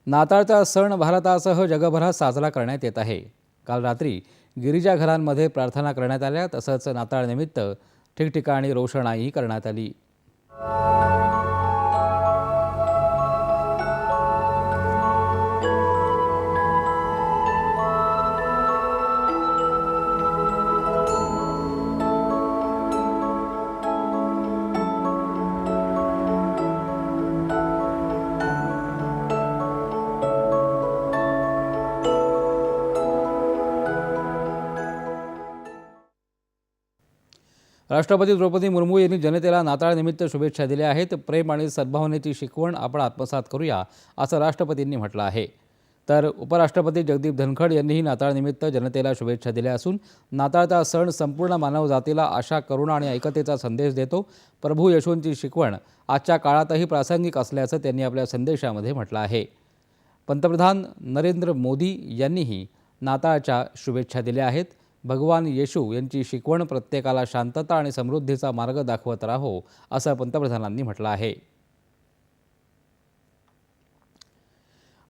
नाताळचा सण भारतासह जगभरात साजरा करण्यात येत आहे। काल रात्री गिरिजाघरांमध्ये प्रार्थना करण्यात आल्या, तसंच नाताळनिमित्त ठिकठिकाणी रोषणाईही करण्यात आली। राष्ट्रपती द्रौपदी मुर्मू यांनी जनतेला नाताळनिमित्त शुभेच्छा दिल्या आहेत। प्रेम आणि सद्भावनेची शिकवण आपण आत्मसात करूया, असं राष्ट्रपतींनी म्हटलं आहे। तर उपराष्ट्रपती जगदीप धनखड यांनीही नाताळनिमित्त जनतेला शुभेच्छा दिल्या असून नाताळचा सण संपूर्ण मानवजातीला आशा, करुणा आणि ऐकतेचा संदेश देतो। प्रभू येशूंची शिकवण आजच्या काळातही प्रासंगिक असल्याचं त्यांनी आपल्या संदेशामध्ये म्हटलं आहे। पंतप्रधान नरेंद्र मोदी यांनीही नाताळच्या शुभेच्छा दिल्या आहेत। भगवान येशू यांची शिकवण प्रत्येकाला शांतता आणि समृद्धीचा मार्ग दाखवत राहो, असं पंतप्रधानांनी म्हटलं आहे।